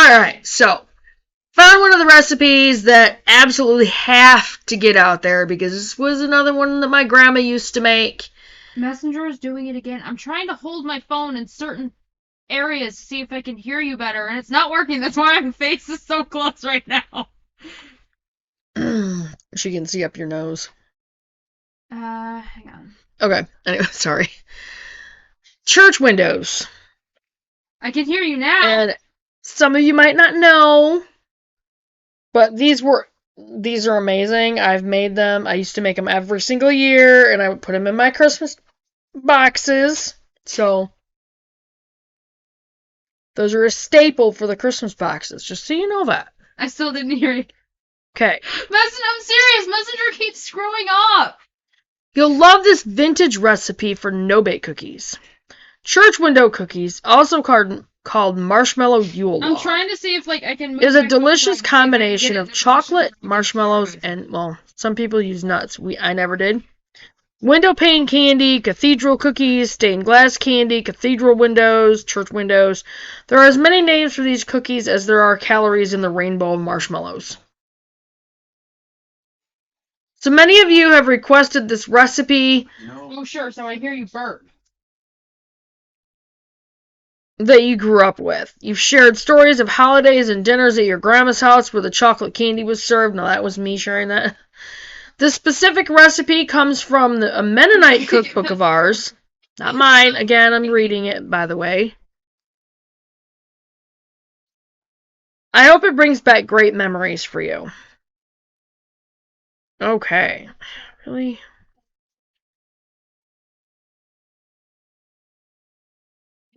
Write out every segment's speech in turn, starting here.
Alright, so found one of the recipes that absolutely have to get out there because this was another one that my grandma used to make. Messenger is doing it again. I'm trying to hold my phone in certain areas to see if I can hear you better, and it's not working. That's why my face is so close right now. She can see up your nose. Hang on. Okay, anyway, sorry. Church windows. I can hear you now. And some of you might not know, but these are amazing. I've made them. I used to make them every single year, and I would put them in my Christmas boxes. So those are a staple for the Christmas boxes, just so you know that. I still didn't hear you. Okay. I'm serious. Messenger keeps screwing up. You'll love this vintage recipe for no-bake cookies. Church window cookies, also called marshmallow Yule log. I'm trying to see if I can. Is a delicious combination of chocolate, marshmallows, and some people use nuts. I never did. Window pane candy, cathedral cookies, stained glass candy, cathedral windows, church windows. There are as many names for these cookies as there are calories in the rainbow of marshmallows. So many of you have requested this recipe. No. Oh, sure. So I hear you burp. That you grew up with. You've shared stories of holidays and dinners at your grandma's house where the chocolate candy was served. Now, that was me sharing that. This specific recipe comes from a Mennonite cookbook of ours. Not mine. Again, I'm reading it, by the way. I hope it brings back great memories for you. Okay. Really?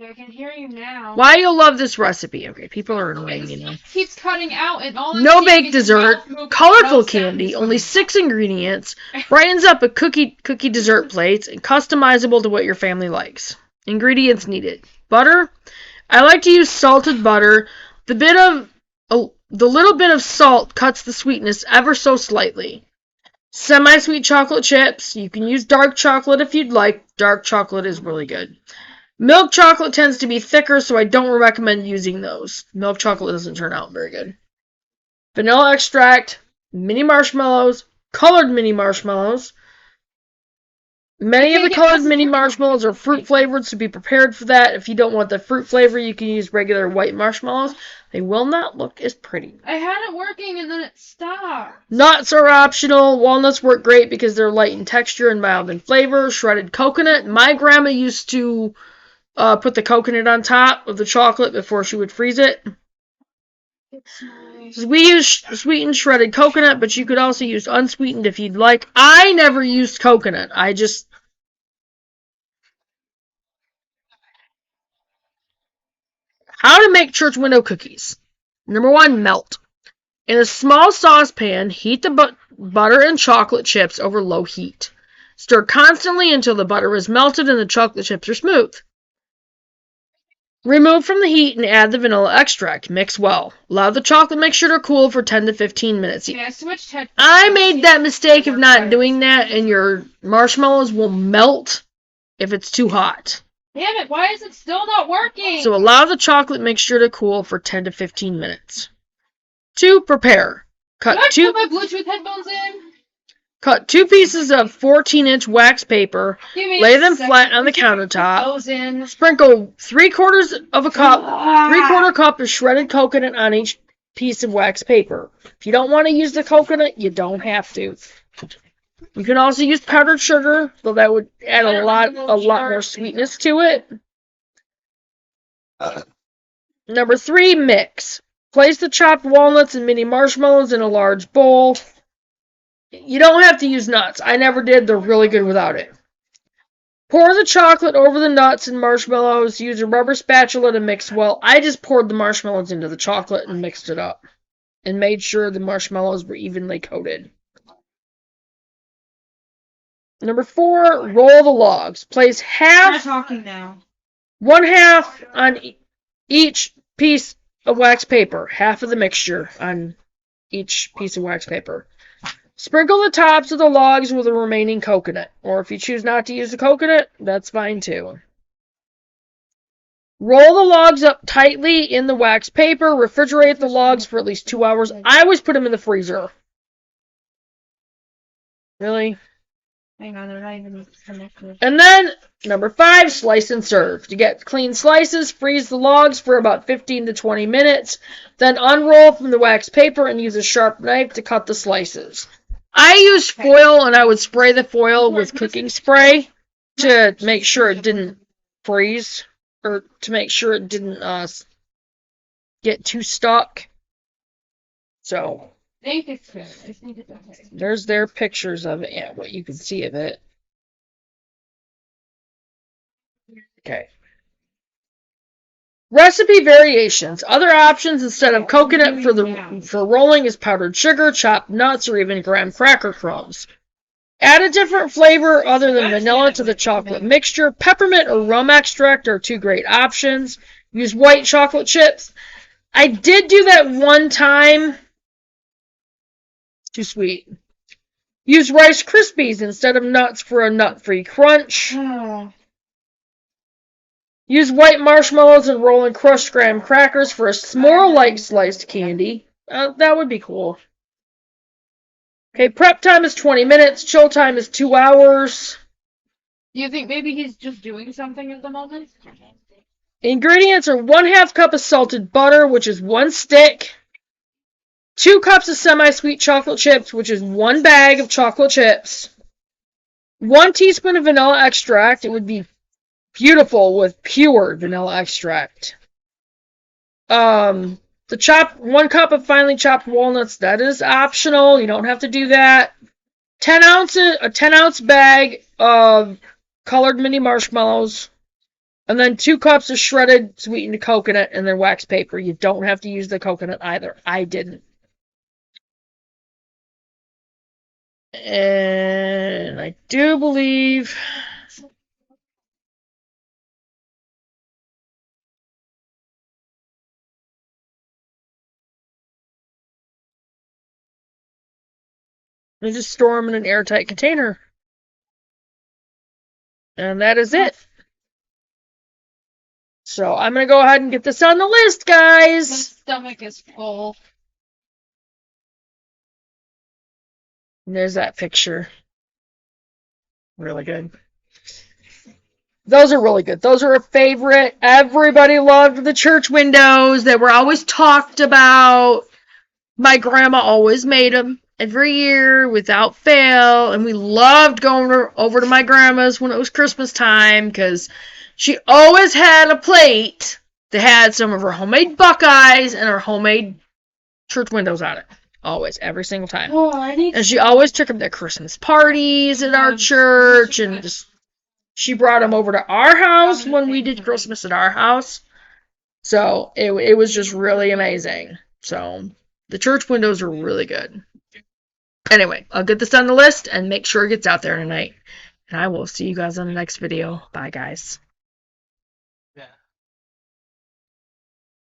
I can hear you now. Why you'll love this recipe. Okay, people are annoying me now. It keeps cutting out and all. No bake dessert, colorful candy, only 6 ingredients, brightens up a cookie dessert plates, and customizable to what your family likes. Ingredients needed. Butter. I like to use salted butter. The little bit of salt cuts the sweetness ever so slightly. Semi-sweet chocolate chips. You can use dark chocolate if you'd like. Dark chocolate is really good. Milk chocolate tends to be thicker, so I don't recommend using those. Milk chocolate doesn't turn out very good. Vanilla extract, mini marshmallows, colored mini marshmallows. Many of the colored mini marshmallows are fruit flavored, so be prepared for that. If you don't want the fruit flavor, you can use regular white marshmallows. They will not look as pretty. I had it working and then it stopped. Nuts are optional. Walnuts work great because they're light in texture and mild in flavor. Shredded coconut. My grandma used to put the coconut on top of the chocolate before she would freeze it. It's nice. We use sweetened shredded coconut, but you could also use unsweetened if you'd like. I never used coconut. How to make church window cookies. Number 1, melt. In a small saucepan, heat the butter and chocolate chips over low heat. Stir constantly until the butter is melted and the chocolate chips are smooth. Remove from the heat and add the vanilla extract. Mix well. Allow the chocolate mixture to cool for 10 to 15 minutes. I made that mistake of not doing that, and your marshmallows will melt if it's too hot. Damn it, why is it still not working? So allow the chocolate mixture to cool for 10 to 15 minutes. 2. Prepare. Can I put my Bluetooth headphones in? Cut 2 pieces of 14-inch wax paper, lay them flat on the countertop, sprinkle 3/4 cup of shredded coconut on each piece of wax paper. If you don't want to use the coconut, you don't have to. You can also use powdered sugar, though that would add a lot more sweetness to it. Number 3, mix. Place the chopped walnuts and mini marshmallows in a large bowl. You don't have to use nuts. I never did. They're really good without it. Pour the chocolate over the nuts and marshmallows. Use a rubber spatula to mix well. I just poured the marshmallows into the chocolate and mixed it up. And made sure the marshmallows were evenly coated. Number 4, roll the logs. Place half. Start talking now. 1/2 on each piece of wax paper. Half of the mixture on each piece of wax paper. Sprinkle the tops of the logs with the remaining coconut. Or if you choose not to use the coconut, that's fine too. Roll the logs up tightly in the wax paper. Refrigerate the logs for at least 2 hours. I always put them in the freezer. Really? Hang on, they're not even connected. And then, number 5, slice and serve. To get clean slices, freeze the logs for about 15 to 20 minutes. Then unroll from the wax paper and use a sharp knife to cut the slices. I used foil, and I would spray the foil with cooking spray to make sure it didn't freeze, or to make sure it didn't get too stuck. So, I think it's good. I think it's okay. there's their pictures of it, yeah, what you can see of it. Okay. Recipe variations. Other options instead of coconut for rolling is powdered sugar, chopped nuts, or even graham cracker crumbs. Add a different flavor other than vanilla to the chocolate mixture. Peppermint or rum extract are 2 great options. Use white chocolate chips. I did do that one time. Too sweet. Use Rice Krispies instead of nuts for a nut-free crunch. Use white marshmallows and roll in crushed graham crackers for a s'more-like sliced candy. That would be cool. Okay, prep time is 20 minutes. Chill time is 2 hours. Do you think maybe he's just doing something at the moment? Ingredients are 1/2 cup of salted butter, which is 1 stick. 2 cups of semi-sweet chocolate chips, which is 1 bag of chocolate chips. 1 teaspoon of vanilla extract. It would be beautiful with pure vanilla extract. 1 cup of finely chopped walnuts. That is optional. You don't have to do that. A 10-ounce bag of colored mini marshmallows. And then 2 cups of shredded sweetened coconut and then wax paper. You don't have to use the coconut either. I didn't. And I do believe... and just store them in an airtight container. And that is it. So I'm going to go ahead and get this on the list, guys. My stomach is full. And there's that picture. Really good. Those are really good. Those are a favorite. Everybody loved the church windows. They were always talked about. My grandma always made them every year without fail. And we loved going over to my grandma's when it was Christmas time because she always had a plate that had some of her homemade Buckeyes and her homemade church windows on it. Always, every single time. And she always took them to Christmas parties at our church, and she brought them over to our house when we did Christmas at our house. So it was just really amazing. So the church windows are really good. Anyway, I'll get this on the list and make sure it gets out there tonight. And I will see you guys on the next video. Bye, guys.